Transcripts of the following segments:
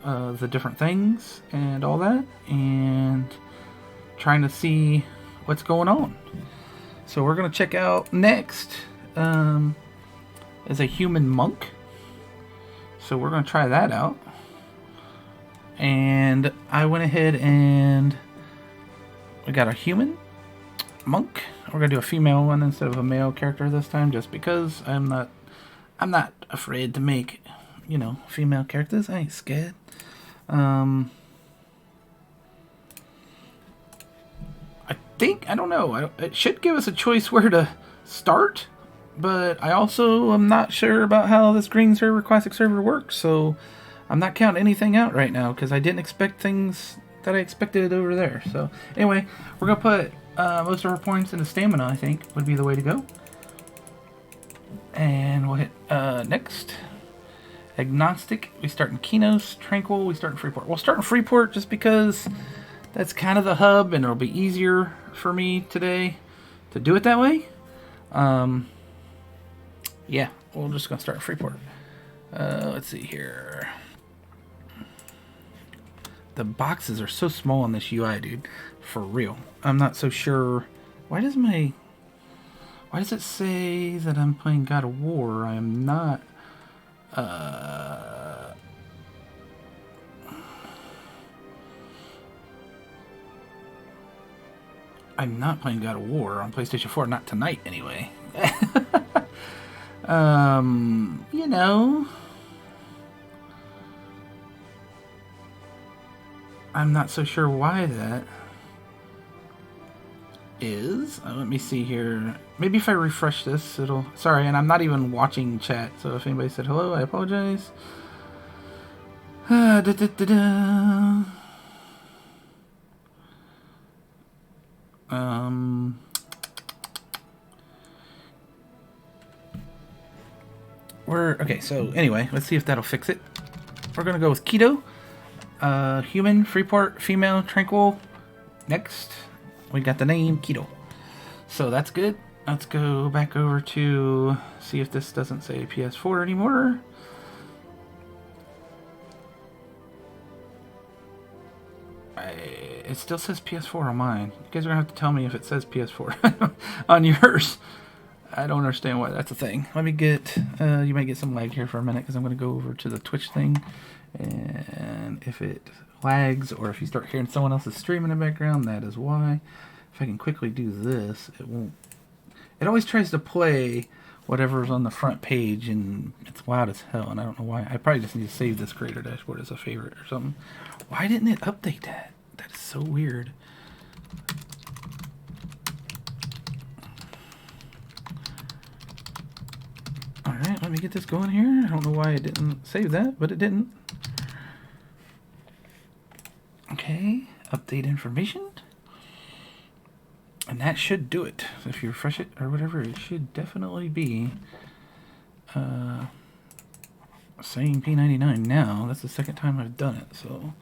the different things and all that, and trying to see what's going on. So we're gonna check out next as a human monk. So we're gonna try that out. And I went ahead and we got a human monk. We're gonna do a female one instead of a male character this time, just because I'm not afraid to make, female characters. I ain't scared. I don't know. It should give us a choice where to start, but I also am not sure about how this green server classic server works, so I'm not counting anything out right now because I didn't expect things that I expected over there. So anyway, we're gonna put most of our points into stamina. I think would be the way to go, and we'll hit next. Agnostic. We start in Kinos. Tranquil. We start in Freeport. We'll start in Freeport just because that's kind of the hub, and it'll be easier for me today to do it that way. Yeah, we're just gonna start in Freeport. Let's see here. The boxes are so small on this UI, dude. For real. I'm not so sure. Why does it say that I'm playing God of War? I am not. I'm not playing God of War on PlayStation 4. Not tonight, anyway. You know. I'm not so sure why that is. Let me see here. Maybe if I refresh this, it'll... Sorry, and I'm not even watching chat, so if anybody said hello, I apologize. Da, da, da, da. Okay, so anyway, let's see if that'll fix it. We're gonna go with Keto. Human, Freeport, female, Tranquil. Next, we got the name Keto. So that's good. Let's go back over to see if this doesn't say PS4 anymore. It still says PS4 on mine. You guys are gonna have to tell me if it says PS4 on yours. I don't understand why that's a thing. Let me get... you might get some lag here for a minute because I'm going to go over to the Twitch thing. And if it lags or if you start hearing someone else's stream in the background, that is why. If I can quickly do this, it won't... It always tries to play whatever's on the front page, and it's loud as hell, and I don't know why. I probably just need to save this creator dashboard as a favorite or something. Why didn't it update that? That is so weird. Alright, let me get this going here. I don't know why it didn't save that, but it didn't. Okay, update information. And that should do it. If you refresh it or whatever, it should definitely be saying P99 now. That's the second time I've done it, so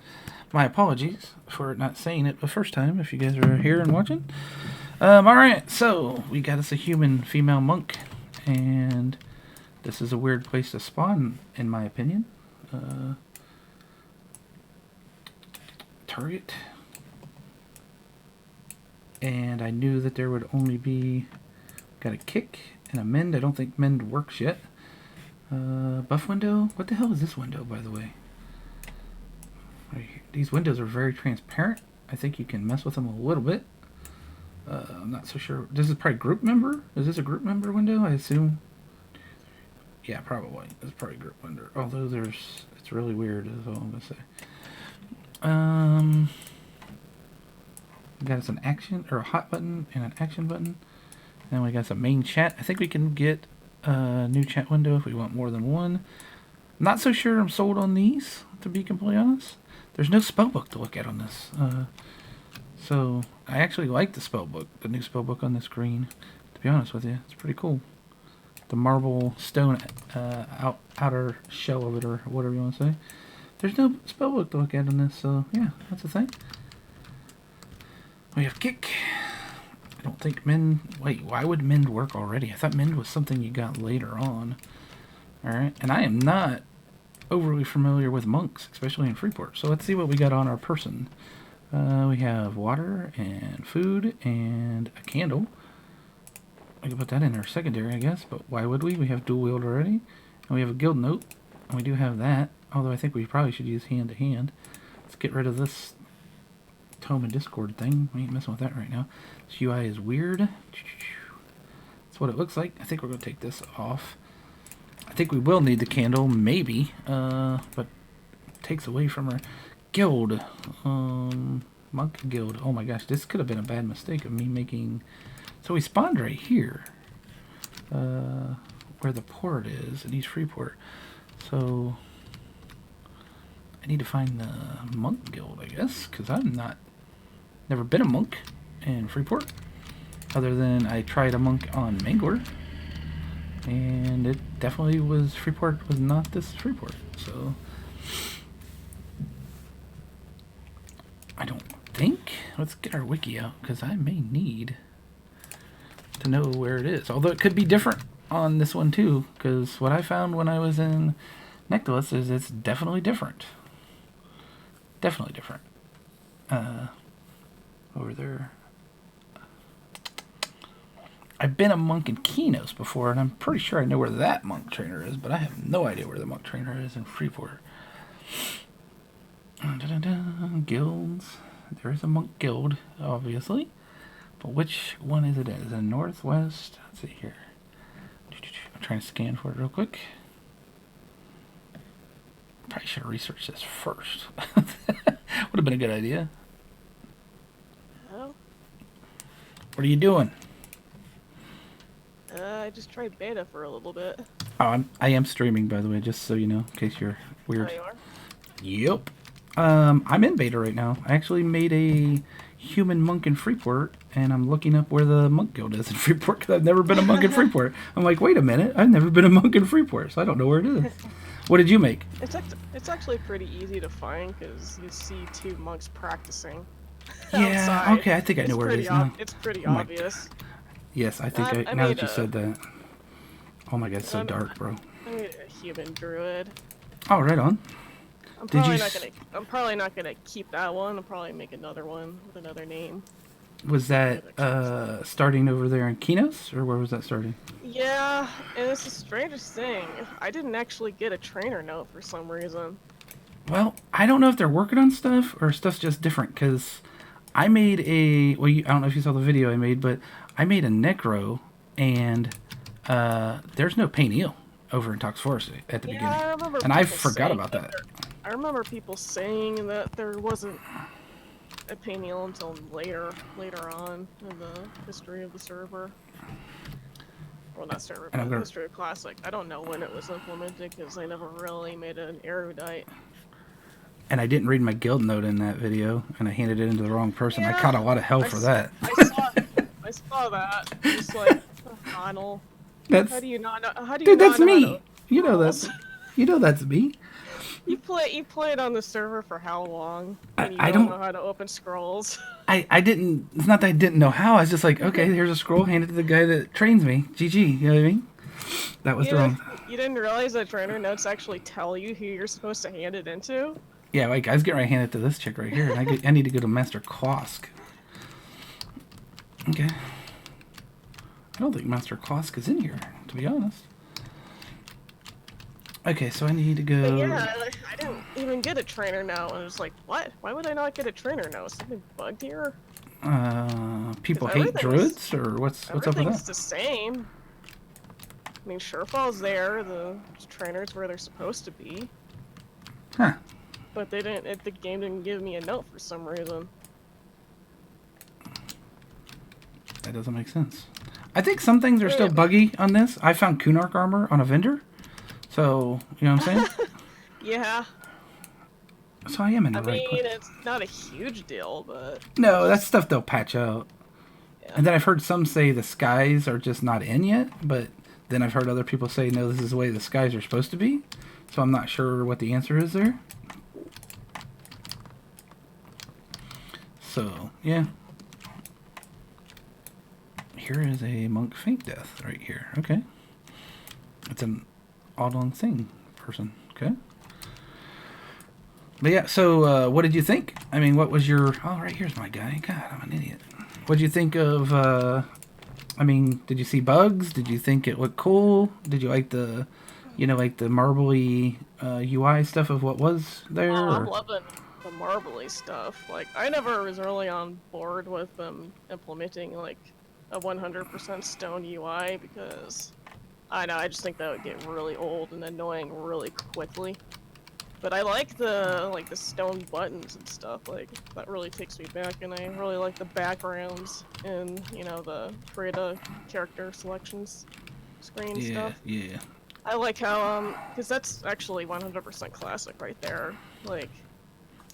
my apologies for not saying it the first time if you guys are here and watching. Alright, so we got us a human female monk, and this is a weird place to spawn, in my opinion. Target. And I knew that there would only be... Got a kick and a mend. I don't think mend works yet. Buff window. What the hell is this window, by the way? These windows are very transparent. I think you can mess with them a little bit. I'm not so sure. This is probably group member? Is this a group member window, I assume? Yeah, probably. It's probably group window. Although there's... It's really weird, is all I'm going to say. We got us an action, or a hot button, and an action button. Then we got some main chat. I think we can get a new chat window if we want more than one. Not so sure I'm sold on these, to be completely honest. There's no spellbook to look at on this. So, I actually like the spellbook, the new spellbook on the screen. To be honest with you, it's pretty cool. The marble stone outer shell of it, or whatever you want to say. There's no spellbook to look at on this, so yeah, that's a thing. We have kick. I don't think mend... Wait, why would mend work already? I thought mend was something you got later on. Alright, and I am not overly familiar with monks, especially in Freeport. So let's see what we got on our person. We have water and food and a candle. I can put that in our secondary, I guess, but why would we? We have dual wield already. And we have a guild note, and we do have that, although I think we probably should use hand to hand. Let's get rid of this Tome and Discord thing. We ain't messing with that right now. This UI is weird. That's what it looks like. I think we're going to take this off. I think we will need the candle, maybe, but it takes away from our guild. Monk guild. Oh my gosh, this could have been a bad mistake of me making... So we spawned right here, where the port is, in East Freeport. So I need to find the monk guild, I guess, because I'm never been a monk in Freeport, other than I tried a monk on Mangor, and it definitely was, Freeport was not this Freeport, so I don't think, let's get our wiki out, because I may need to know where it is, although it could be different on this one too, because what I found when I was in Nicholas is it's definitely different. Definitely different. Over there. I've been a monk in Kinos before, and I'm pretty sure I know where that monk trainer is, but I have no idea where the monk trainer is in Freeport. Guilds. There is a monk guild, obviously. But which one is it? Is it northwest? Let's see here. I'm trying to scan for it real quick. Probably should have researched this first. Would have been a good idea. Oh. What are you doing? I just tried beta for a little bit. Oh, I am streaming, by the way, just so you know, in case you're weird. Oh, you are? Yep. I'm in beta right now. I actually made a human monk in Freeport, and I'm looking up where the monk guild is in Freeport, because I've never been a monk in Freeport. I'm like, wait a minute, I've never been a monk in Freeport, so I don't know where it is. What did you make? It's actually pretty easy to find, because you see two monks practicing Yeah, outside. okay, I think I know where it is now. It's pretty Oh my obvious. Yes, I think now that you said that. Oh my god, it's so dark, bro. I made a human druid. Oh, right on. I'm probably not gonna keep that one. I'll probably make another one with another name. Was that starting over there in Kinos, or where was that starting? Yeah, and it's the strangest thing. I didn't actually get a trainer note for some reason. Well, I don't know if they're working on stuff or stuff's just different, because I made a... Well, I don't know if you saw the video I made, but I made a Necro, and there's no Pain over in Tox Forest at the beginning. I remember and I forgot about that. I remember people saying that there wasn't a Painiel until later on in the history of the server. Well, not server, but the history of Classic. I don't know when it was implemented, because they never really made an erudite. And I didn't read my guild note in that video, and I handed it into the wrong person. Yeah, I caught a lot of hell for that. I saw that. It's like, Donald. How do you not know? How do you Dude, not that's know me. You know that's. You know that's me. You played on the server for how long? And you I don't know how to open scrolls. I didn't. It's not that I didn't know how. I was just like, okay, here's a scroll. Hand it to the guy that trains me. GG. You know what I mean? That was wrong. You didn't realize that trainer notes actually tell you who you're supposed to hand it into? Yeah, like I was getting ready to hand it to this chick right here, and I need to go to Master Klosk. Okay. I don't think Master Klosk is in here, to be honest. Okay, so I need to go... But yeah, I didn't even get a trainer note. I was like, what? Why would I not get a trainer note? Something bugged here? People hate druids, or what's up with that? Everything's the same. I mean, Surefall's there, the trainers where they're supposed to be. Huh. But they didn't. The game didn't give me a note for some reason. That doesn't make sense. I think some things are still buggy on this. I found Kunark armor on a vendor. So, you know what I'm saying? Yeah. So I am in the right place. I mean, it's not a huge deal, but... No, that's stuff they'll patch out. Yeah. And then I've heard some say the skies are just not in yet, but then I've heard other people say, no, this is the way the skies are supposed to be. So I'm not sure what the answer is there. So, yeah. Here is a monk faint death right here. Okay. It's an Audon Singh person. Okay. But yeah, so what did you think? I mean, what was your... Oh, right here's my guy. God, I'm an idiot. What did you think of... I mean, did you see bugs? Did you think it looked cool? Did you like the... You know, like the marbly UI stuff of what was there? Oh, I'm Or? loving the marbly stuff. Like, I never was really on board with them implementing, like, a 100% stone UI because, I know, I just think that would get really old and annoying really quickly. But I like the stone buttons and stuff, like, that really takes me back, and I really like the backgrounds and, you know, the create a character selections screen Yeah, stuff. yeah. I like how, because that's actually 100% classic right there. Like,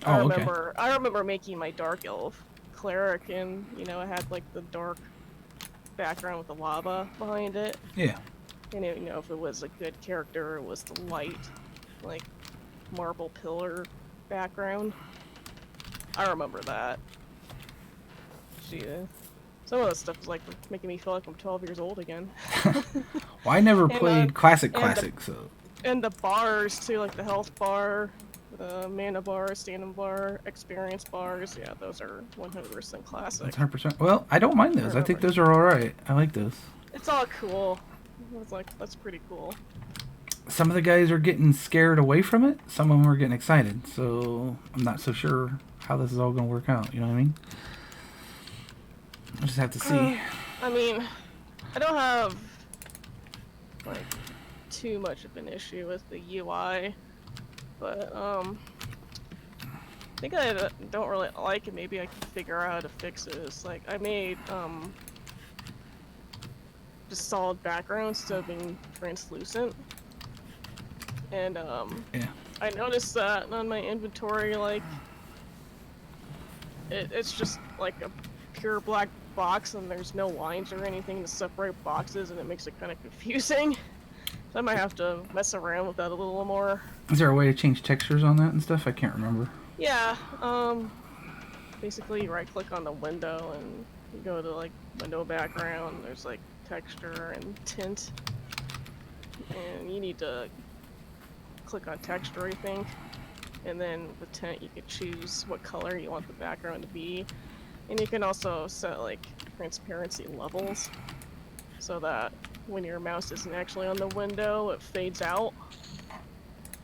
Oh, okay. I remember making my dark elf cleric, and, you know, it had, like, the dark background with the lava behind it. Yeah. And, you know, if it was a good character, it was the light, like, marble pillar background. I remember that. Gee, some of that stuff is like making me feel like I'm 12 years old again. Well, I never and, played Classic, the, so... and the bars too, like the health bar, the mana bar, stamina bar, experience bars. Yeah, those are 100% classic. That's 100%. Well, I don't mind those. I think those are alright. I like those. It's all cool. It's like, that's pretty cool. Some of the guys are getting scared away from it. Some of them are getting excited. So I'm not so sure how this is all going to work out. You know what I mean? I'll just have to see. I mean, I don't have like too much of an issue with the UI, but I think I don't really like it. Maybe I can figure out how to fix it. It's like I made just solid backgrounds instead of being translucent. And Yeah. I noticed that on my inventory, like it's just like a pure black box, and there's no lines or anything to separate boxes, and it makes it kind of confusing. So I might have to mess around with that a little more. Is there a way to change textures on that and stuff? I can't remember. Yeah. Basically, you right-click on the window and you go to like window background. There's like texture and tint, and you need to click on texture, I think, and then with tint you can choose what color you want the background to be, and you can also set like transparency levels so that when your mouse isn't actually on the window it fades out.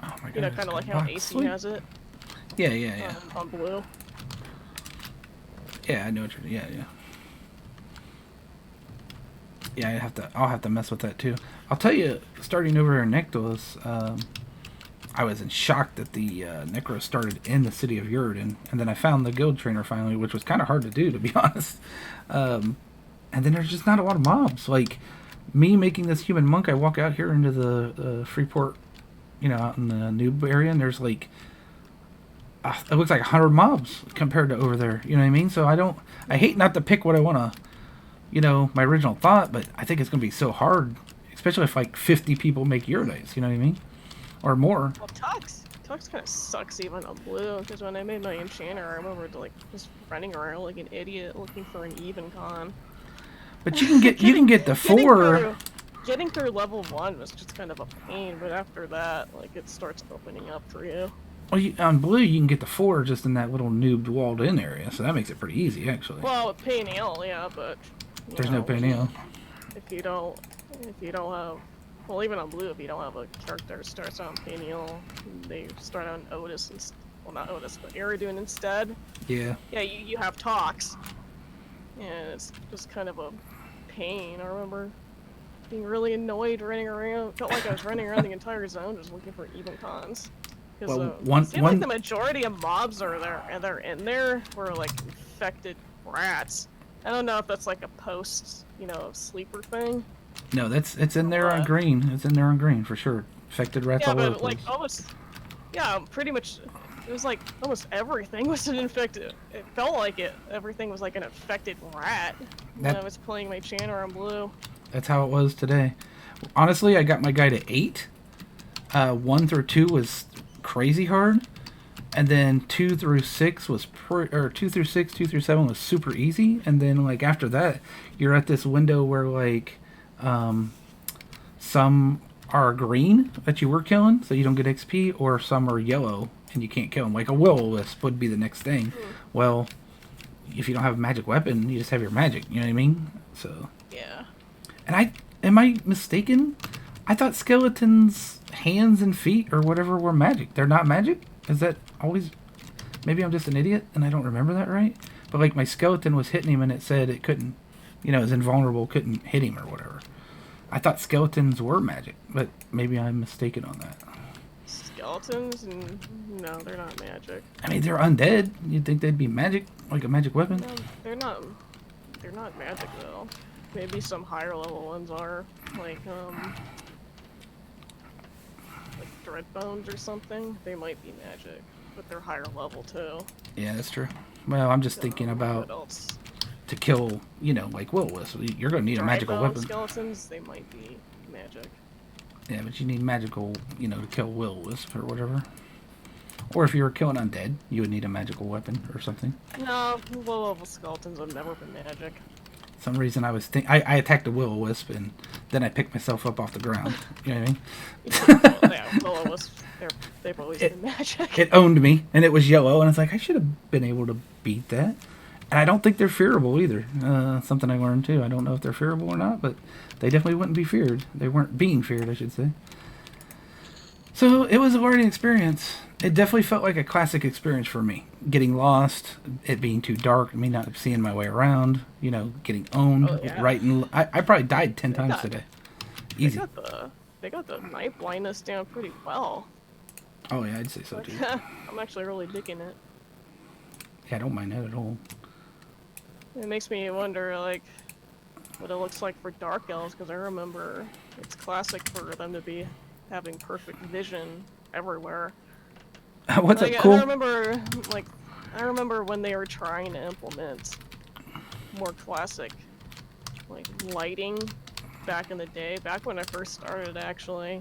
Oh my god. You know, kind of like how AC has it. Yeah. On blue. Yeah, I know what you're... Yeah. Yeah, I'll have to mess with that too. I'll tell you, starting over here in Nectos, I was in shock that the Necros started in the city of Yurden, and then I found the guild trainer finally, which was kind of hard to do, to be honest. And then there's just not a lot of mobs. Like, me making this human monk, I walk out here into the Freeport, you know, out in the noob area, and there's like... it looks like 100 mobs compared to over there, you know what I mean? So I hate not to pick what I want to, you know, my original thought, but I think it's going to be so hard, especially if like 50 people make Eurydice, you know what I mean? Or more. Well, Tux kind of sucks even on blue, because when I made my enchanter, I remember like just running around like an idiot looking for an even con. But you can get the 4. Getting through level 1 was just kind of a pain, but after that, like, it starts opening up for you. Well, on blue you can get the 4 just in that little noobed walled in area, so that makes it pretty easy actually. Well, with Paynail, yeah, but there's no Paynail. If you don't have, well, even on blue, if you don't have a character that starts on Paynail, they start on Otis, and, well, not Otis, but Eridoon instead. Yeah. Yeah, you have talks, and it's just kind of a pain. I remember being really annoyed running around. Felt like I was running around the entire zone just looking for even cons. Because like the majority of mobs are they're in there were like infected rats. I don't know if that's like a post, you know, sleeper thing. No, it's in there on green. It's in there on green for sure. Infected rats all over the place. Like almost, yeah, pretty much. It was like almost everything was an infected. It felt like it. Everything was like an infected rat. When I was playing my Channer on blue. That's how it was today. Honestly, I got my guy to 8. 1 through 2 was crazy hard, and then 2 through 6 was 2 through 6, 2 through 7 was super easy, and then like after that, you're at this window where like some are green that you were killing, so you don't get XP, or some are yellow and you can't kill them. Like a will-o-wisp would be the next thing. Well, if you don't have a magic weapon, you just have your magic. You know what I mean? So. Yeah. And am I mistaken? I thought skeletons' hands and feet or whatever were magic. They're not magic? Is that always... Maybe I'm just an idiot and I don't remember that right? But like my skeleton was hitting him and it said it couldn't, you know, it was invulnerable, couldn't hit him or whatever. I thought skeletons were magic, but maybe I'm mistaken on that. Skeletons? No, they're not magic. I mean, they're undead. You'd think they'd be magic, like a magic weapon? No, they're not. They're not magic though. Maybe some higher level ones are, like dread bones or something. They might be magic, but they're higher level too. Yeah, that's true. Well, I'm just thinking about what else? To kill, you know, like will-o-wisp. You're going to need a magical weapon. Skeletons, they might be magic. Yeah, but you need magical, you know, to kill will-o-wisp or whatever. Or if you were killing undead, you would need a magical weapon or something. No, low-level skeletons have never been magic. Some reason I was I attacked a will-o-wisp and then I picked myself up off the ground. You know what I mean? Yeah, will-o-wisps, they've always been magic. It owned me, and it was yellow, and I was like, I should have been able to beat that. And I don't think they're fearable either. Something I learned too. I don't know if they're fearable or not, but they definitely wouldn't be feared. They weren't being feared, I should say. So it was a learning experience. It definitely felt like a classic experience for me. Getting lost, it being too dark, me not seeing my way around, you know, getting owned. Oh, yeah. Right in, I probably died 10 times today. Easy. They got the night blindness down pretty well. Oh yeah, I'd say so too. I'm actually really digging it. Yeah, I don't mind that at all. It makes me wonder, like, what it looks like for dark elves, because I remember it's classic for them to be having perfect vision everywhere. What's like, up, cool? I remember when they were trying to implement more classic, like, lighting back in the day, back when I first started, actually.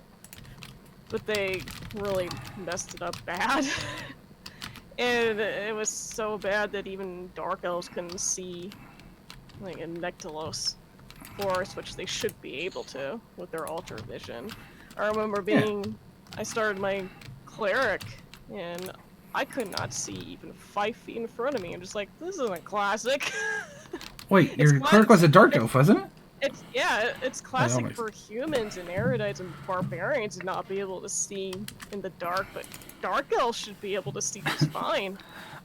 But they really messed it up bad. And it was so bad that even dark elves couldn't see, like, a Nectalos forest, which they should be able to with their ultra vision. I remember I started my cleric, and I could not see even 5 feet in front of me. I'm just like, this isn't classic. Wait, your cleric was a dark elf, wasn't it? It's classic for humans and erudites and barbarians to not be able to see in the dark, but dark elves should be able to see just fine.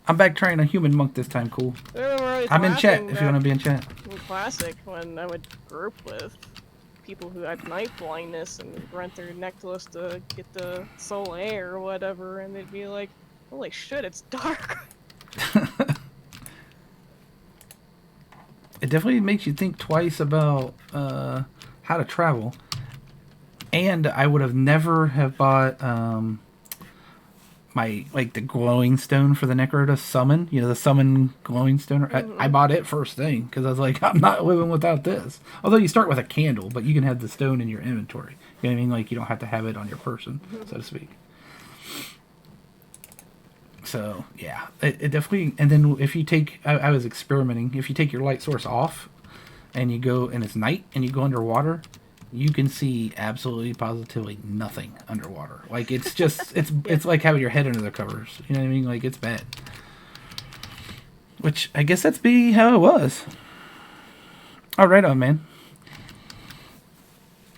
I'm back trying a human monk this time, cool. I'm in chat if you want to be in chat. In classic, when I would group with people who had night blindness and rent their necklace to get the soleil or whatever, and they'd be like, holy shit, it's dark. It definitely makes you think twice about how to travel. And I would have never have bought the glowing stone for the Necro to summon. You know, the summon glowing stone. I bought it first thing because I was like, I'm not living without this. Although you start with a candle, but you can have the stone in your inventory. You know what I mean? Like, you don't have to have it on your person, so to speak. So, yeah, it definitely... And then if you take... I was experimenting. If you take your light source off and you go... And it's night and you go underwater, you can see absolutely, positively nothing underwater. Like, it's just... It's like having your head under the covers. You know what I mean? Like, it's bad. Which, I guess that's be how it was. Oh, right on, man.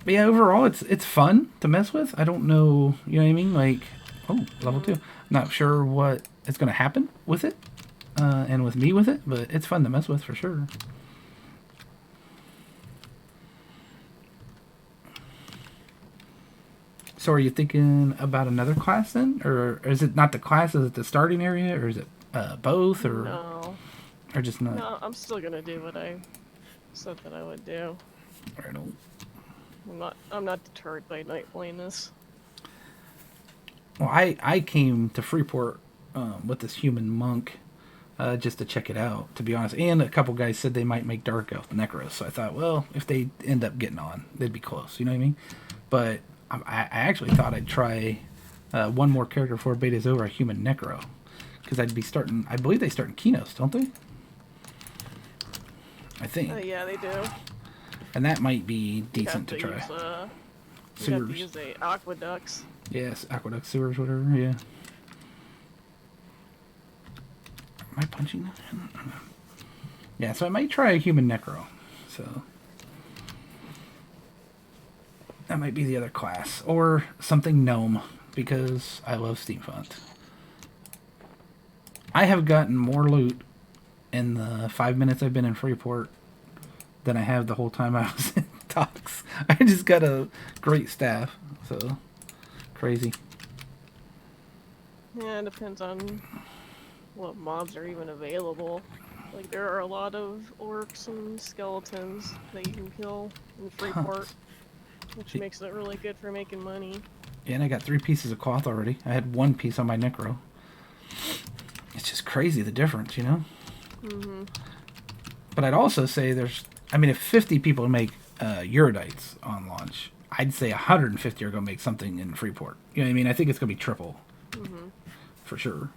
But yeah, overall, it's fun to mess with. I don't know... You know what I mean? Like... Oh, level 2. Not sure what is going to happen with it, and with me with it, but it's fun to mess with for sure. So are you thinking about another class then? Or is it not the class, is it the starting area, or is it both, or No. Or just not? No, I'm still gonna do what I said that I would do. Right on. I'm not deterred by night blindness. Well, I came to Freeport with this human monk just to check it out, to be honest. And a couple guys said they might make Dark Elf Necros. So I thought, well, if they end up getting on, they'd be close. You know what I mean? But I actually thought I'd try one more character before beta's over, a human Necro. Because I'd be starting... I believe they start in Kinos, don't they? I think. Yeah, they do. And that might be decent to try. You have to use the aqueducts. Yes, aqueduct sewers, whatever, yeah. Am I punching that? Yeah, so I might try a human necro. So that might be the other class. Or something gnome, because I love steampunk. I have gotten more loot in the 5 minutes I've been in Freeport than I have the whole time I was in Tox. I just got a great staff, so crazy. Yeah, it depends on what mobs are even available. Like, there are a lot of orcs and skeletons that you can kill in Freeport, which makes it really good for making money. Yeah, and I got 3 pieces of cloth already. I had 1 piece on my necro. It's just crazy the difference, you know? Mm-hmm. But I'd also say if 50 people make Erudites on launch, I'd say 150 are going to make something in Freeport. You know what I mean? I think it's going to be triple. Mm-hmm. For sure.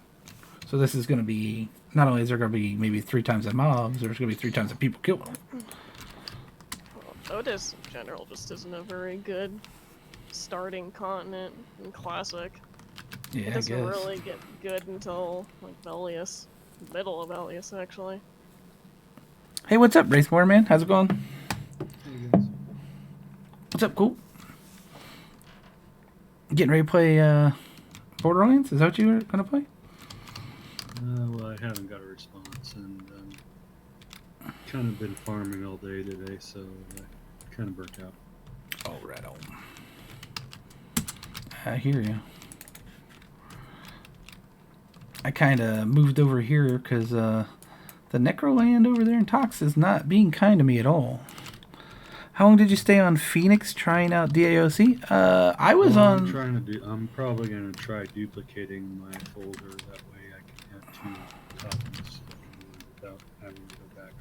So this is going to be, not only is there going to be maybe 3 times the mobs, there's going to be 3 times the people killed. Well, Otis in general just isn't a very good starting continent in Classic. Yeah, it doesn't really get good until like Velius, middle of Velius actually. Hey, what's up, Racemore man? How's it going? Hey guys. What's up, cool? Getting ready to play Borderlands? Is that what you were gonna play? Well, I haven't got a response, and kind of been farming all day today, so I kind of burnt out. Oh, right on. I hear you. I kind of moved over here because the Necroland over there in Tox is not being kind to me at all. How long did you stay on Phoenix trying out DAOC? I was on. I'm probably gonna try duplicating my folder. That way, I can have 2 copies without having to go back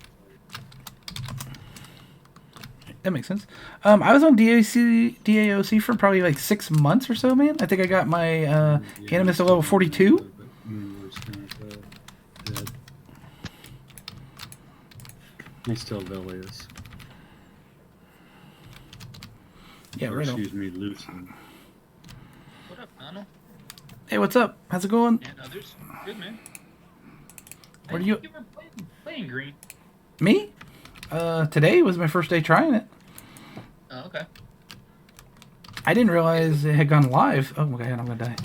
and play. That makes sense. I was on DAOC for probably like 6 months or so, man. I think I got my Animus to level 42. He's still Velius. Yeah, right. Excuse me, Lucen. What up, Nano? Hey, what's up? How's it going? And others. Good, man. What are you? You were playing green. Me? Today was my first day trying it. Oh, okay. I didn't realize it had gone live. Oh my god, I'm gonna die.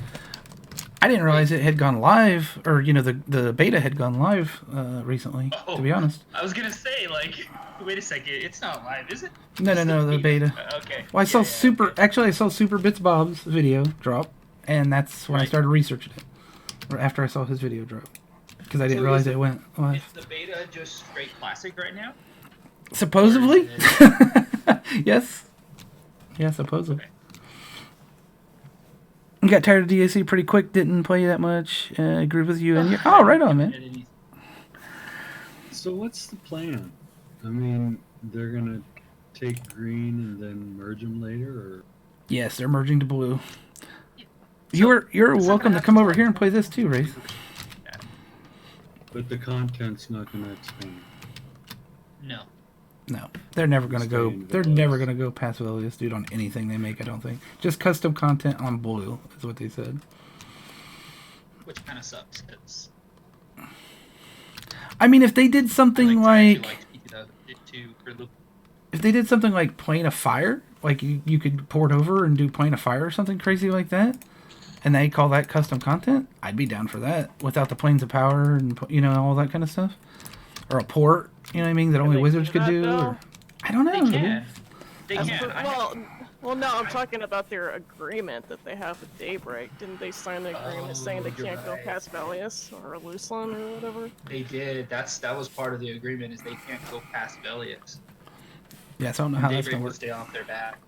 I didn't realize it had gone live, or the beta had gone live recently. To be honest. I was gonna say, like, wait a second, it's not live, is it? No, the beta. Okay. Well, I saw Actually, I saw Super Bits Bob's video drop, and that's when I started researching it. Or after I saw his video drop, because I didn't realize it went live. Is the beta just straight classic right now? Supposedly. Yes. Yeah, supposedly. Okay. Got tired of DAC pretty quick, didn't play that much. Agree with you. And oh, right on, man. So what's the plan? I mean, they're going to take green and then merge them later? Or? Yes, they're merging to blue. So, you're welcome to come over here and play this too, Race. But the content's not going to expand. No, they're never gonna go. They're never gonna go past Velius, dude, on anything they make. I don't think. Just custom content on blue is what they said. Which kind of sucks, because. I mean, if they did something like if they did something like Plane of Fire, like you could port over and do Plane of Fire or something crazy like that, and they call that custom content, I'd be down for that. Without the Planes of Power and all that kind of stuff, or a port. You know what I mean? That only wizards could do? Or, I don't know. They can. Well, no, I'm talking about their agreement that they have with Daybreak. Didn't they sign the agreement saying they can't go past Velius or Lucen or whatever? They did. That was part of the agreement, is they can't go past Velius. Yeah, so I don't know how that's going to work. Stay off their back.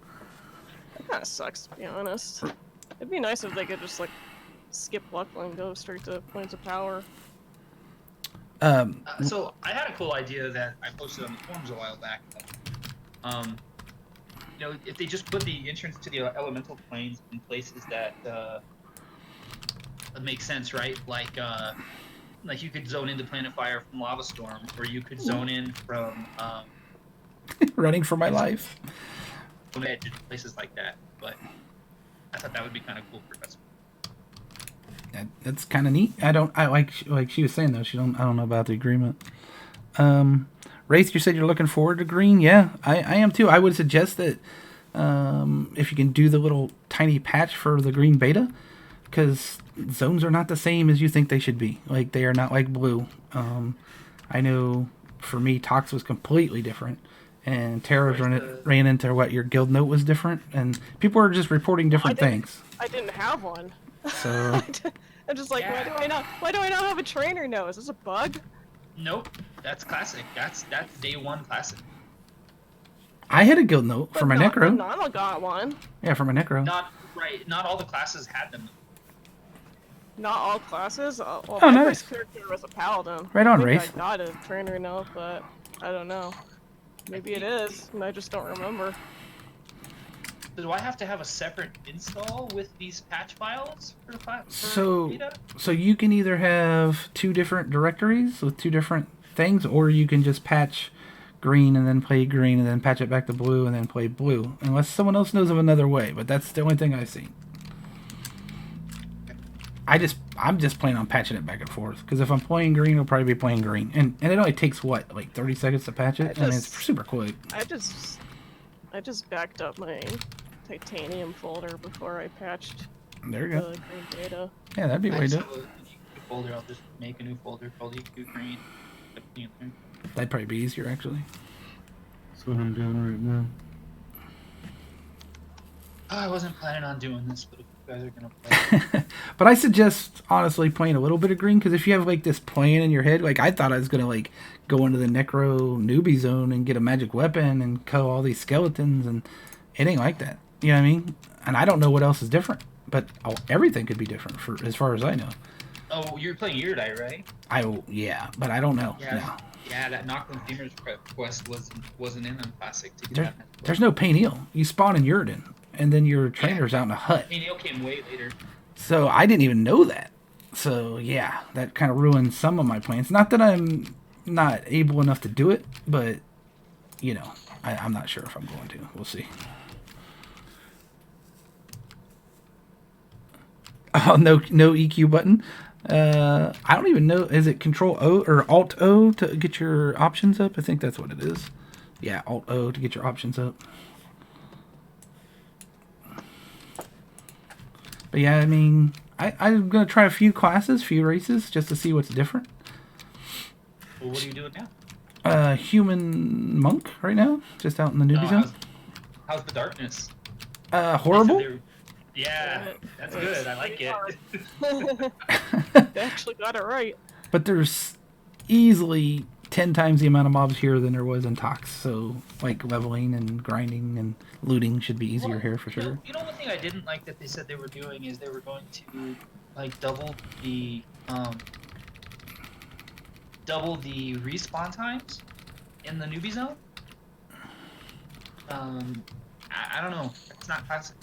That kind of sucks, to be honest. It'd be nice if they could just, like, skip Luckland and go straight to Planes of Power. So I had a cool idea that I posted on the forums a while back. If they just put the entrance to the elemental planes in places that make sense, right? Like you could zone into Plane of Fire from Lava Storm, or you could zone in from running for my life. Places like that, but I thought that would be kind of cool for us. that's kind of neat. I like she was saying though. I don't know about the agreement. Wraith, you said you're looking forward to green. Yeah, I am too. I would suggest that if you can do the little tiny patch for the green beta, because zones are not the same as you think they should be. Like, they are not like blue. I know for me, Tox was completely different, and Terra's ran into what your guild note was different, and people are just reporting different things. I didn't have one. So I'm just like, why do I not have a trainer note? Is this a bug? Nope, that's classic. That's day one classic. I had a guild note for my Necro. Nana got one. Yeah, for my Necro. Not all the classes had them. Not all classes? Well, oh, my nice. first character was a paladin. Right on, Wraith. Wraith. I got a trainer note, but I don't know. Maybe it is, and I just don't remember. Do I have to have a separate install with these patch files for beta? So you can either have 2 different directories with 2 different things, or you can just patch green and then play green and then patch it back to blue and then play blue, unless someone else knows of another way. But that's the only thing I've seen. I'm just planning on patching it back and forth, because if I'm playing green, I'll probably be playing green, and it only takes what, like 30 seconds to patch it. I mean, it's super quick. I just backed up my titanium folder before I patched There you go. the green data. Yeah, that'd be a way to do it. Folder. I'll just make a new folder called EQ Green. That'd probably be easier, actually. That's what I'm doing right now. Oh, I wasn't planning on doing this, but if you guys are gonna play, But I suggest honestly playing a little bit of green, because if you have like this plan in your head, like I thought I was gonna like go into the Necro newbie zone and get a magic weapon and kill all these skeletons, and it ain't like that. You know what I mean? And I don't know what else is different, but everything could be different for as far as I know. oh, you're playing Iridite, right? Yeah, but I don't know. Yeah, No. yeah. That Nocturne Femurs quest wasn't in the classic to get that. There's no Paineel. You spawn in Uridan, and then your trainer's out in a hut. Paineel came way later. So I didn't even know that. So yeah, that kind of ruined some of my plans. Not that I'm not able enough to do it, but you know, I'm not sure if I'm going to. We'll see. Oh, no EQ button. I don't even know. Is it Control O or Alt O to get your options up? I think that's what it is. Yeah, Alt O to get your options up. But yeah, I mean, I'm going to try a few classes, few races, just to see what's different. Well, what are you doing now? Human monk right now, just out in the newbie zone. How's the darkness? Horrible. Yeah, that's good. I like it. They actually got it right. But there's easily 10 times the amount of mobs here than there was in Tox. So, like, leveling and grinding and looting should be easier here for sure. You know one thing I didn't like that they said they were doing is they were going to, like, double the respawn times in the newbie zone. I don't know. It's not classic.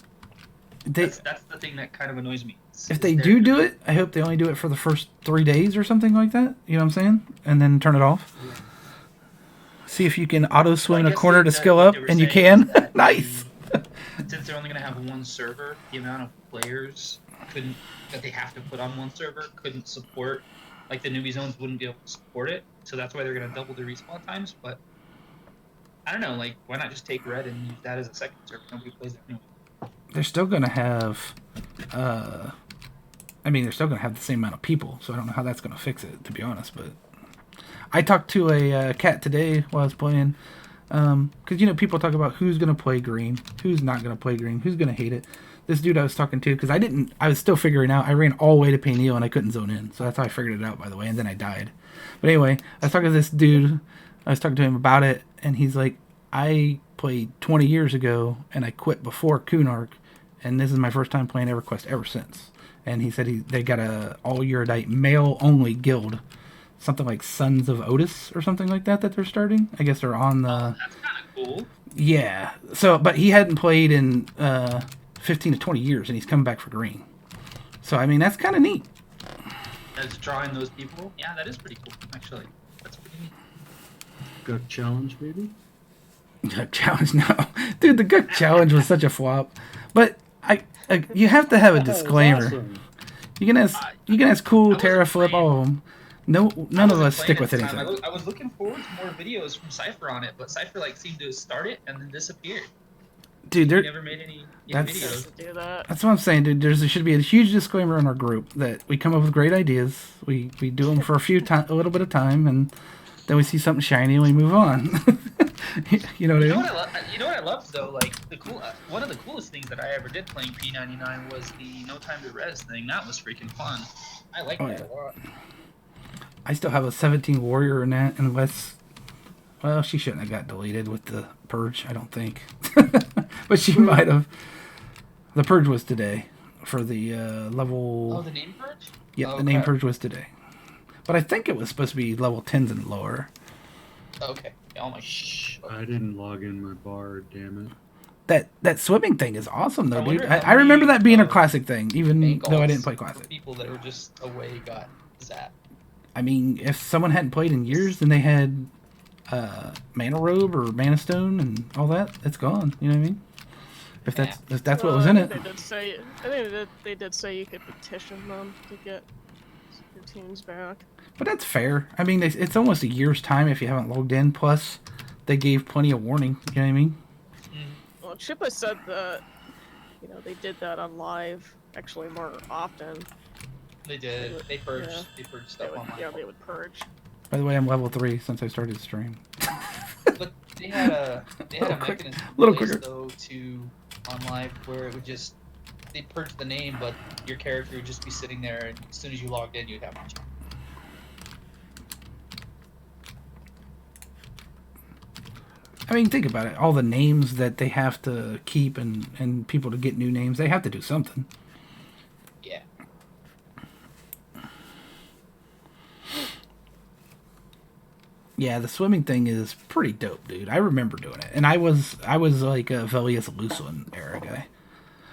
That's the thing that kind of annoys me. If they do it, I hope they only do it for the first 3 days or something like that. You know what I'm saying? And then turn it off. Yeah. See if you can auto swing a corner to skill up, and you can. Nice. Since they're only going to have one server, the amount of players that they have to put on one server couldn't support. Like, the newbie zones wouldn't be able to support it, so that's why they're going to double the respawn times. But I don't know. Like, why not just take red and use that as a second server? Nobody plays it anyway. They're still going to have, they're still going to have the same amount of people, so I don't know how that's going to fix it, to be honest, but I talked to a cat today while I was playing, because, you know, people talk about who's going to play green, who's not going to play green, who's going to hate it. This dude I was talking to, because I was still figuring out, I ran all the way to Paineel and I couldn't zone in, so that's how I figured it out, by the way, and then I died. But anyway, I was talking to this dude, I was talking to him about it, and he's like, I played 20 years ago, and I quit before Kunark, and this is my first time playing EverQuest ever since. And he said they got a all-Uridite male-only guild. Something like Sons of Otis or something like that they're starting. I guess they're on the... Oh, that's kind of cool. Yeah. So, but he hadn't played in 15 to 20 years, and he's coming back for green. So, I mean, that's kind of neat. That's drawing those people? Yeah, that is pretty cool, actually. That's pretty neat. Got challenge, maybe? Guk challenge, no. Dude, the Guk challenge was such a flop. But you have to have a disclaimer. Awesome. You can ask Cool, wasn't Terra, Flip, playing. all of them. No, none of us stick with I anything. was looking forward to more videos from Cypher on it, but Cypher like seemed to start it and then disappeared. Dude, He never made any videos. To do that. That's what I'm saying, dude. There should be a huge disclaimer in our group that we come up with great ideas. We do them for a little bit of time, and then we see something shiny and we move on. You know what I mean? You know what I loved though? Like one of the coolest things that I ever did playing P99 was the No Time to Res thing. That was freaking fun. I liked that a lot. I still have a 17 warrior in that, unless, well, she shouldn't have got deleted with the purge, I don't think. But she might have. The purge was today for the level. Oh, the name purge? Yeah, the name purge was today. But I think it was supposed to be level 10s and lower. Okay. Oh my shh. I didn't log in my bar, damn it. That swimming thing is awesome though, dude. wonder how I remember many, that being a classic thing, even though I didn't play for classic. people that were just away got zapped. I mean, if someone hadn't played in years and they had mana robe or mana stone and all that, it's gone. You know what I mean? If that's what was in it. I think they did say you could petition them to get your teams back. But that's fair. I mean, it's almost a year's time if you haven't logged in. Plus, they gave plenty of warning. You know what I mean? Well, Chippa said that they did that on live actually more often. They did. They purged. Yeah. They purged stuff online. Yeah, they would purge. By the way, I'm level 3 since I started the stream. But they had a mechanism though on live where it would just they purge the name, but your character would just be sitting there, and as soon as you logged in, you'd have one. I mean, think about it. All the names that they have to keep and people to get new names, they have to do something. Yeah. Yeah, the swimming thing is pretty dope, dude. I remember doing it. And I was like a Velius Luslin era guy.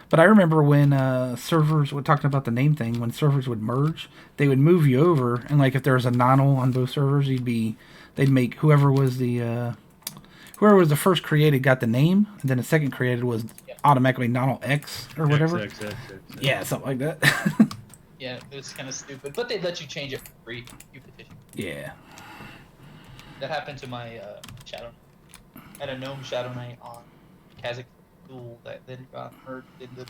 But I remember when servers, we're talking about the name thing, when servers would merge, they would move you over, and like if there was a nonal on both servers, they'd make whoever was the first created got the name, and then the second created was automatically nonal X or whatever. X. Yeah, something like that. Yeah, it was kind of stupid, but they'd let you change it for free. You petition. Yeah. That happened to my Shadow Knight. I had a Gnome Shadow Knight on Kazakh Duel that then got merged into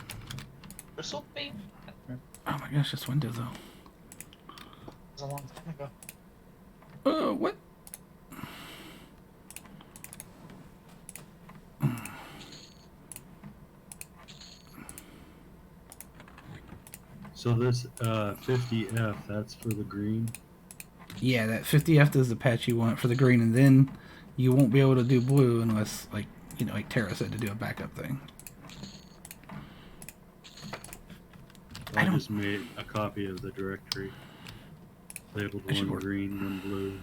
Crystal Fate. Oh my gosh, this window though. It was a long time ago. What? So this 50F, that's for the green? Yeah, that 50F is the patch you want for the green, and then you won't be able to do blue unless, like Tara said, to do a backup thing. I just made a copy of the directory. Labeled one green, one blue.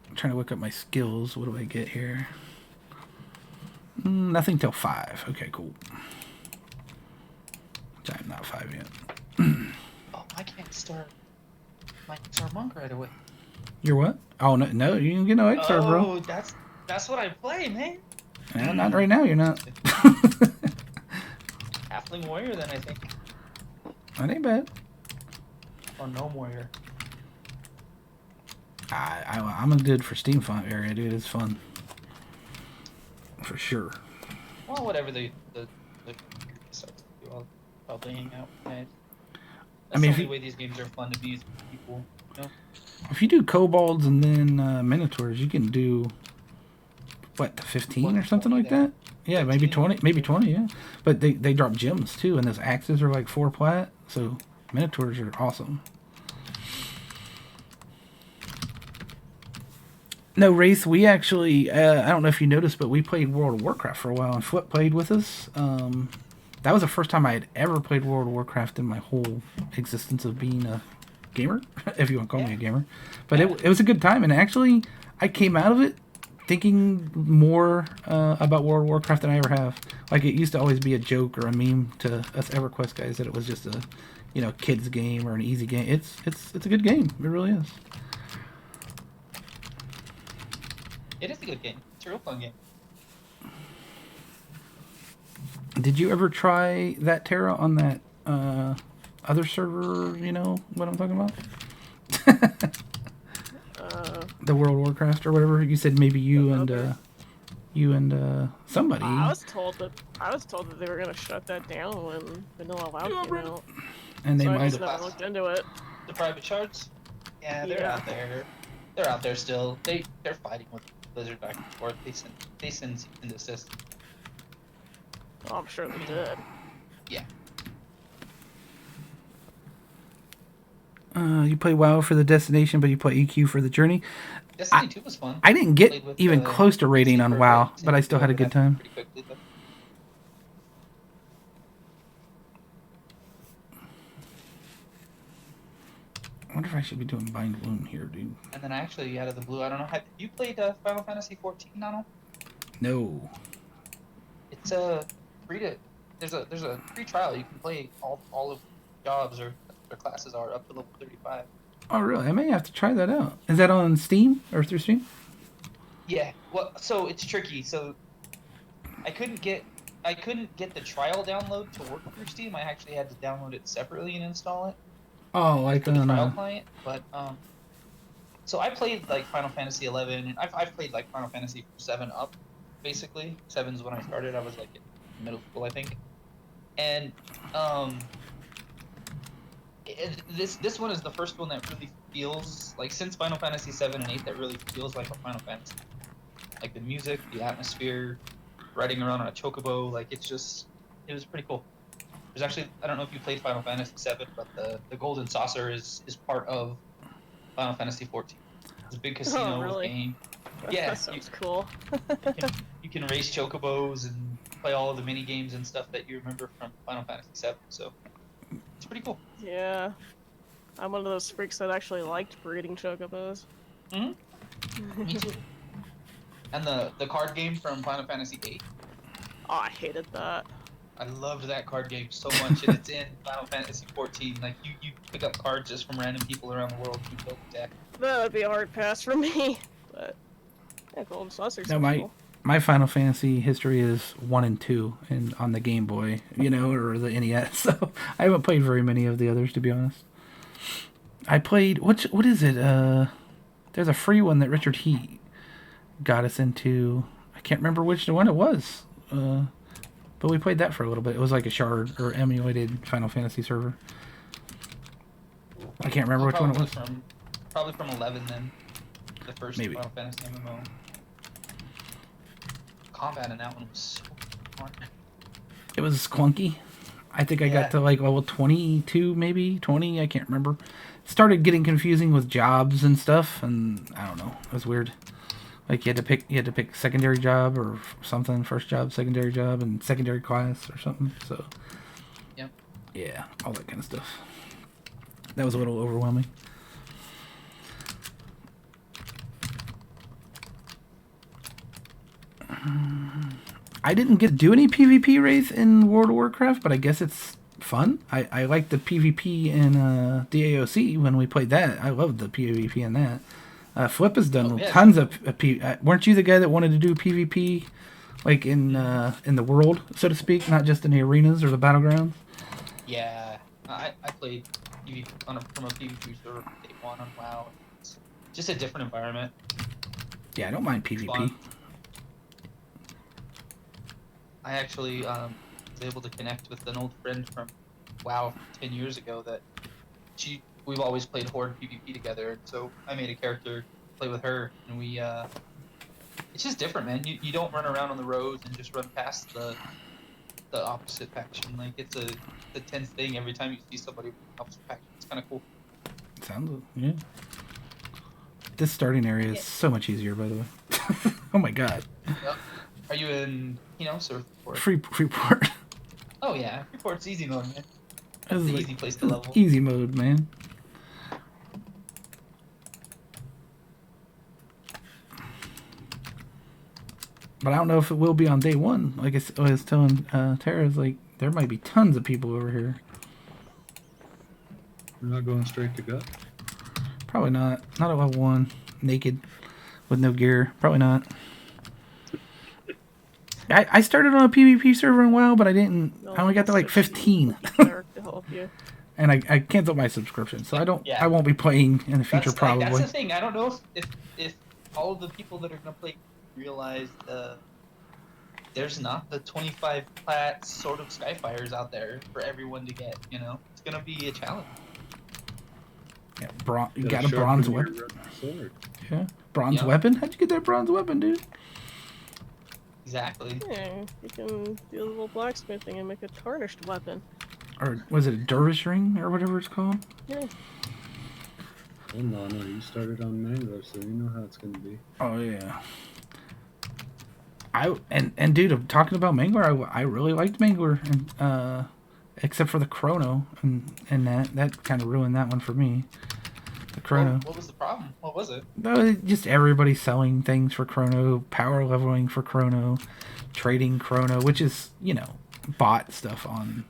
I'm trying to look up my skills. What do I get here? Nothing till 5. Okay, cool. Which I'm not 5 yet. Oh, I can't start my XR monk right away. You're what? Oh, no, you can get no XR, bro. Oh, that's what I play, man. Yeah, not right now, you're not. Halfling warrior, then, I think. That ain't bad. Or no warrior. I'm a dude for Steamfont area, dude. It's fun. For sure. Well, whatever the starts to do, I'll probably hang out with guys. That's the only way these games are fun to be with people, you know? If you do kobolds and then minotaurs, you can do what, 15 or something like that? Yeah, 15, maybe 20, yeah. But they drop gems too, and those axes are like 4 plat, so minotaurs are awesome. No, Wraith, we actually, I don't know if you noticed, but we played World of Warcraft for a while, and Flip played with us. That was the first time I had ever played World of Warcraft in my whole existence of being a gamer, if you want to call me a gamer. But it was a good time, and actually, I came out of it thinking more about World of Warcraft than I ever have. Like, it used to always be a joke or a meme to us EverQuest guys that it was just a, kids game or an easy game. It's a good game. It really is. It is a good game. It's a real fun game. Did you ever try that Terra on that other server? You know what I'm talking about? The World of Warcraft or whatever. You said maybe you and somebody. I was told that they were gonna shut that down when Vanilla WoW came out. And they So I might just never looked into it. The private shards? Yeah, they're out there. They're out there still. They're fighting with Blizzard back and forth. They send cease and desist. Oh, I'm sure they did. Yeah. You play WoW for the destination, but you play EQ for the journey. Destiny 2 was fun. I didn't get even close to rating on WoW, but I still had a good time. Pretty quickly, though. I wonder if I should be doing Bind Bloom here, dude. And then actually, out of the blue, I don't know. Have you played Final Fantasy 14, Donald? No. It's free to. There's a free trial. You can play all of jobs or their classes are up to level 35. Oh, really? I may have to try that out. Is that on Steam or through Steam? Yeah. Well, so it's tricky. So I couldn't get the trial download to work through Steam. I actually had to download it separately and install it. Oh, like the trial client. But so I played like Final Fantasy 11, and I've played like Final Fantasy 7 up, basically. 7's when I started. I was like in middle school, I think. And this one is the first one that really feels like, since Final Fantasy 7 and 8, that really feels like a Final Fantasy. Like the music, the atmosphere, riding around on a chocobo, like it was pretty cool. There's actually, I don't know if you played Final Fantasy 7, but the Golden Saucer is part of Final Fantasy 14. It's a big casino game. Yeah, that sounds cool. you can race chocobos and play all of the mini games and stuff that you remember from Final Fantasy 7. So it's pretty cool. Yeah, I'm one of those freaks that actually liked breeding chocobos. Me too. And the card game from Final Fantasy 8. Oh, I hated that. I loved that card game so much, and it's in Final Fantasy 14. Like, you pick up cards just from random people around the world and build a deck. That would be a hard pass for me, but yeah, Golden Saucer's cool. My Final Fantasy history is 1 and 2 and on the Game Boy, or the NES. So I haven't played very many of the others, to be honest. I played what is it? There's a free one that Richard Heat got us into. I can't remember which one it was. But we played that for a little bit. It was like a shard or emulated Final Fantasy server. I can't remember which one it was. Probably from 11 then. The first Maybe. Final Fantasy MMO. Combat in that one was so hard. It was clunky. I think I got to like level 22, maybe 20. I can't remember. It started getting confusing with jobs and stuff, and I don't know. It was weird. Like you had to pick secondary job or something, first job, secondary job, and secondary class or something. So, yep. Yeah, all that kind of stuff. That was a little overwhelming. I didn't get to do any PvP raids in World of Warcraft, but I guess it's fun. I like the PvP in DAOC when we played that. I loved the PvP in that. Flip has done tons of weren't you the guy that wanted to do PvP, like in the world, so to speak, not just in the arenas or the battlegrounds? Yeah, I played PvP from a PvP server from day one on WoW. It's just a different environment. Yeah, I don't mind PvP. I actually was able to connect with an old friend from WoW 10 years ago that we've always played Horde PvP together, and so I made a character play with her, and we it's just different, man. You don't run around on the roads and just run past the opposite faction. Like it's a tense thing every time you see somebody with the opposite faction. It's kind of cool. Sounds, yeah. This starting area is so much easier, by the way. Oh my god. Yep. Are you in or Freeport? Oh yeah, Freeport's easy mode, man. That's the easy place to level. Easy mode, man. But I don't know if it will be on day one. Like I was telling Tara, like there might be tons of people over here. We're not going straight to gut? Probably not. Not at level 1. Naked. With no gear. Probably not. I started on a PvP server in WoW, but I didn't. No I only got to like 15, there to help you. and I canceled my subscription, so I don't. Yeah. I won't be playing in the future That's like, probably. that's the thing. I don't know if all of the people that are gonna play realize there's not the 25 plat sort of Skyfires out there for everyone to get. You know, it's gonna be a challenge. Yeah, you got Gotta a bronze sharpen your weapon. sword. Yeah, bronze Yeah. weapon. How'd you get that bronze weapon, dude? Exactly. Yeah, you can do a little blacksmithing and make a tarnished weapon. Or was it a dervish ring or whatever it's called? Yeah. Well, no, you started on Mango, so you know how it's gonna be. Oh yeah. And dude, I'm talking about Mangler. I really liked Mangler, and except for the chrono, and that kind of ruined that one for me. The chrono. What was the problem? What was it? Just everybody selling things for chrono, power leveling for chrono, trading chrono, which is bot stuff on.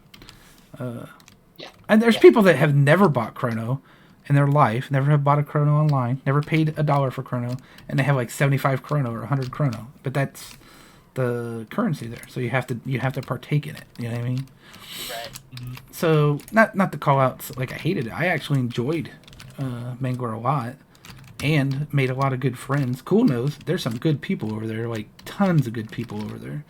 Yeah. And there's Yeah. people that have never bought chrono in their life, never have bought a chrono online, never paid $1 for chrono, and they have like 75 chrono or 100 chrono. But that's the currency there, so you have to partake in it. You know what I mean? Right. Mm-hmm. So not to call out like I hated it. I actually enjoyed Mangler a lot and made a lot of good friends. Cool knows there's some good people over there, like tons of good people over there.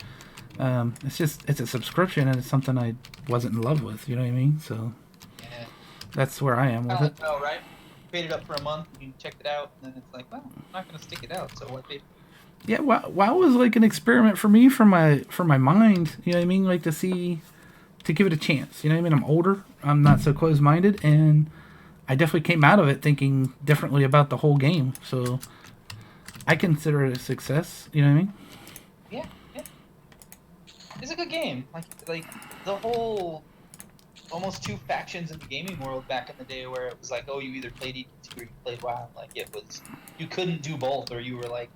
It's a subscription and it's something I wasn't in love with. You know what I mean? So Yeah. that's where I am with it. Oh, right. Paid it up for a month, you checked it out, and then it's like, well, I'm not gonna stick it out. So what? Yeah, WoW was like an experiment for me, for my mind. You know what I mean? Like to give it a chance. You know what I mean? I'm older. I'm not so close-minded, and I definitely came out of it thinking differently about the whole game. So I consider it a success. You know what I mean? Yeah. It's a good game. Like the whole almost two factions in the gaming world back in the day, where it was like, oh, you either played ET2 or you played WoW. Like it was, you couldn't do both, or you were like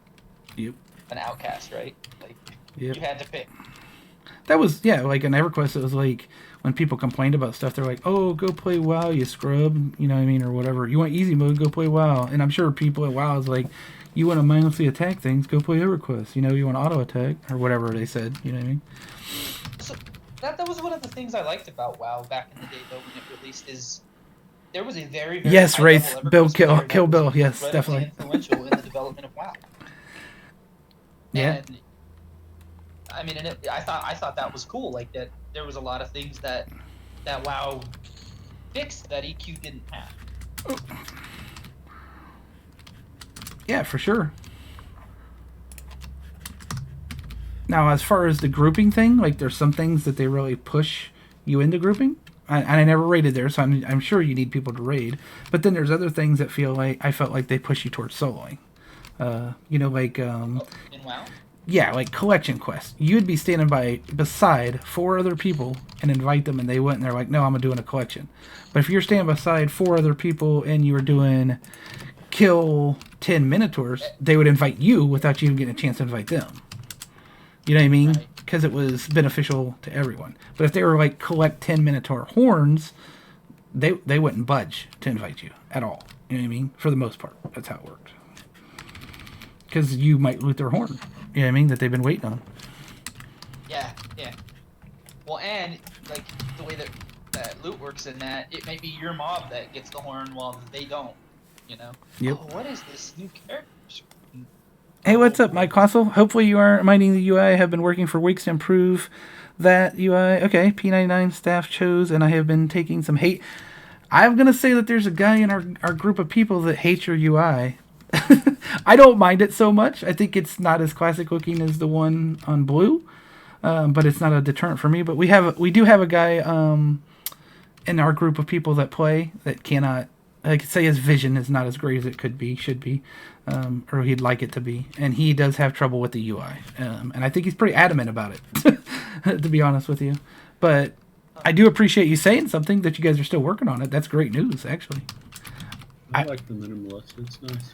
Yep. an outcast, right? Like Yep. you had to pick. That was, like in EverQuest, it was like when people complained about stuff, they're like, oh, go play WoW, you scrub, you know what I mean, or whatever. You want easy mode, go play WoW. And I'm sure people at WoW is like, you want to mindlessly attack things, go play EverQuest. You want auto attack, or whatever they said, you know what I mean? So that was one of the things I liked about WoW back in the day, though, when it released, is there was a very, very Yes, high Wraith, level Bill, EverQuest player that Kill was Bill, yes, incredibly definitely. influential in the development of WoW. Yeah. And I mean, I thought that was cool. Like that, there was a lot of things that WoW fixed that EQ didn't have. Yeah, for sure. Now, as far as the grouping thing, like there's some things that they really push you into grouping. I never raided there, so I'm sure you need people to raid. But then there's other things that I felt like they push you towards soloing. Like In WoW. yeah, like collection quests. You'd be standing beside 4 other people and invite them, and they went and they're like, "No, I'm doing a collection." But if you're standing beside 4 other people and you were doing kill 10 minotaurs, they would invite you without you even getting a chance to invite them. You know what I mean? Right. Because it was beneficial to everyone. But if they were like collect 10 minotaur horns, they wouldn't budge to invite you at all. You know what I mean? For the most part, that's how it worked. Because you might loot their horn. You know what I mean? That they've been waiting on. Yeah. Well, and like the way that loot works in that, it may be your mob that gets the horn while they don't. You know. Yep. Oh, what is this new character? Hey, what's up, Mike Console? Hopefully you aren't minding the UI. I have been working for weeks to improve that UI. Okay, p99 staff chose, and I have been taking some hate. I'm going to say that there's a guy in our group of people that hates your UI. I don't mind it so much. I think it's not as classic looking as the one on blue, but it's not a deterrent for me. But we do have a guy in our group of people that play that cannot, like, say his vision is not as great as it should be, or he'd like it to be, and he does have trouble with the UI, and I think he's pretty adamant about it, to be honest with you. But I do appreciate you saying something, that you guys are still working on it. That's great news, actually. I like the minimalist. It's nice.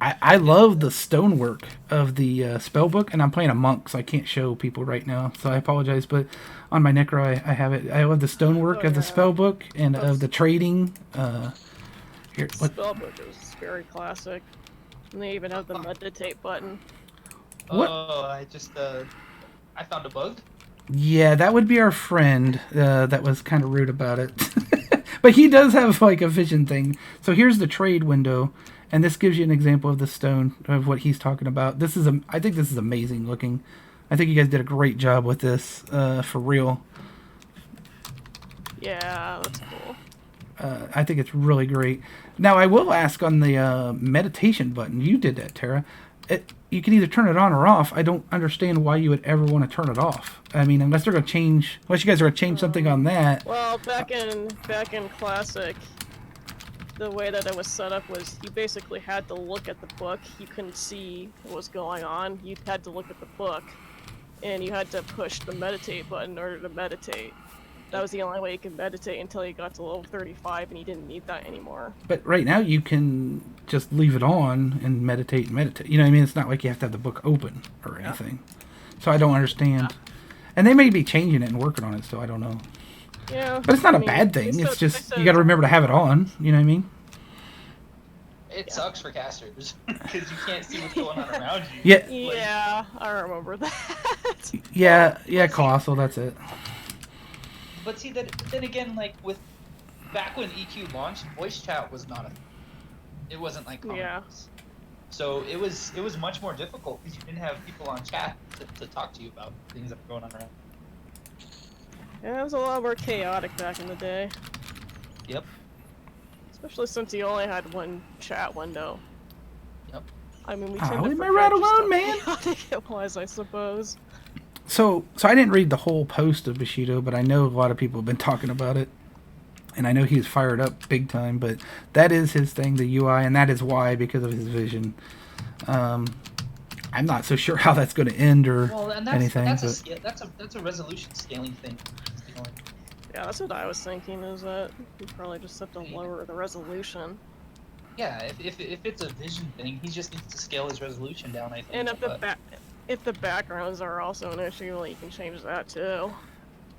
I love the stonework of the spell book, and I'm playing a monk, so I can't show people right now, so I apologize, but on my Necro I have it. I love the stonework of the spell book and of the trading. Here, what? Spellbook is very classic. And they even have the meditate button. What? Oh, I just I found a bug. Yeah, that would be our friend that was kind of rude about it. But he does have like a vision thing. So here's the trade window, and this gives you an example of the stone of what he's talking about. This is I think this is amazing looking. I think you guys did a great job with this for real. Yeah, that's cool. I think it's really great. Now I will ask on the meditation button. You did that, Tara. You can either turn it on or off. I don't understand why you would ever want to turn it off. I mean, unless they're going to change, unless you guys are going to change something on that. Well, back in Classic, the way that it was set up was you basically had to look at the book. You couldn't see what was going on. You had to look at the book, and you had to push the meditate button in order to meditate. That was the only way you could meditate until you got to level 35, and you didn't need that anymore. But right now you can just leave it on and meditate. You know what I mean? It's not like you have to have the book open or anything. So I don't understand. And they may be changing it and working on it, so I don't know. Yeah. But it's not a bad thing. It's just you got to remember to have it on. You know what I mean? It sucks for casters because you can't see what's going on around you. Yeah. Yeah, I remember that. Yeah, Colossal. That's it. But see, then again, like back when EQ launched, voice chat was not a thing. It wasn't like common voice. So it was much more difficult because you didn't have people on chat to talk to you about things that were going on around. Yeah, it was a lot more chaotic back in the day. Yep. Especially since you only had one chat window. Yep. I mean, we Oh, tend to leave me forget right just alone, how man. chaotic it was, I suppose. So I didn't read the whole post of Bushido, but I know a lot of people have been talking about it. And I know he's fired up big time, but that is his thing, the UI, and that is why, because of his vision. I'm not so sure how that's going to end or anything. That's a resolution scaling thing. Yeah, that's what I was thinking, is that you probably just have to lower the resolution. Yeah, if it's a vision thing, he just needs to scale his resolution down, I think. And if the backgrounds are also an issue, well, you can change that too.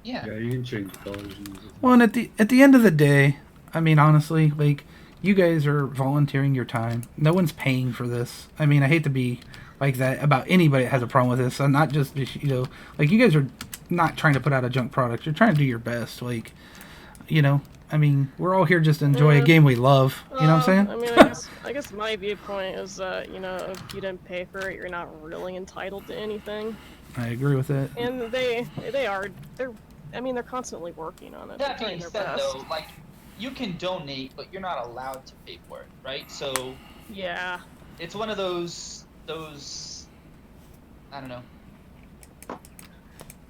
Yeah. Yeah, you can change colors. Well, and at the end of the day, I mean, honestly, like, you guys are volunteering your time. No one's paying for this. I mean, I hate to be like that about anybody that has a problem with this. I'm not just, like, you guys are not trying to put out a junk product. You're trying to do your best. Like, I mean, we're all here just to enjoy a game we love. You know what I'm saying? I mean, I guess my viewpoint is that, if you didn't pay for it, you're not really entitled to anything. I agree with that. And they're constantly working on it. That being said, though, like, you can donate, but you're not allowed to pay for it, right? So yeah, it's one of those I don't know.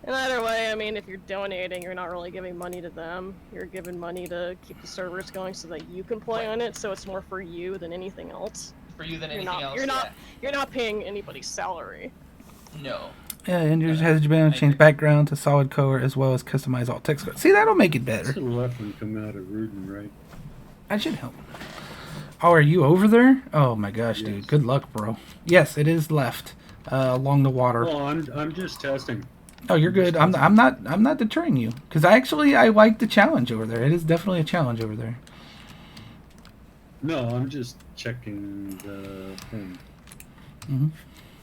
And either way, I mean, if you're donating, you're not really giving money to them. You're giving money to keep the servers going so that you can play on it. So it's more for you than anything else. For you than anything else. You're not paying anybody's salary. No. Yeah, and yours has been able to change background to solid color as well as customize all text. See, that'll make it better. That's the left one coming out of Rudin, right? That should help. Oh, are you over there? Oh my gosh, dude. Good luck, bro. Yes, it is left along the water. Well, I'm just testing. Oh, you're good. I'm not deterring you because I like the challenge over there. It is definitely a challenge over there. No, I'm just checking the thing. Mm-hmm.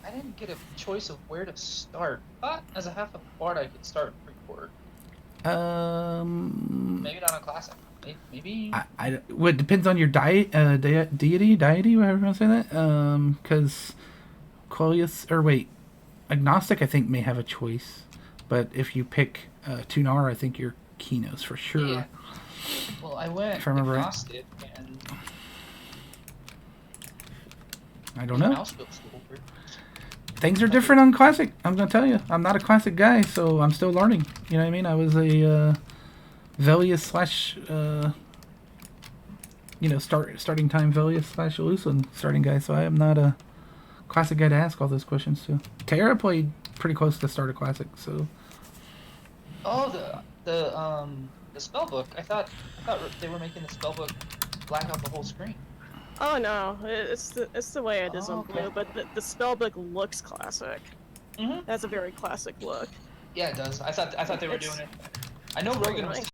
I didn't get a choice of where to start. But as a half a bard, I could start pre-cord. Maybe not on classic. Maybe. Well, it depends on your deity, whatever you want to say that. Because agnostic, I think may have a choice, but if you pick Tunar, I think you're Kinos for sure. Yeah. Well, I went agnostic and I don't know. Things are different on classic. I'm gonna tell you, I'm not a classic guy, so I'm still learning. You know what I mean? I was a Velius / starting time Velius / Elusive starting guy, so I am not a classic guy to ask all those questions to. Tara played pretty close to start a classic, so. Oh, the spell book. I thought they were making the spell book black out the whole screen. Oh no, it's the way it is on blue, but the spellbook looks classic. Mm-hmm. That's a very classic look. Yeah, it does. I thought they were doing it. I know Rogan was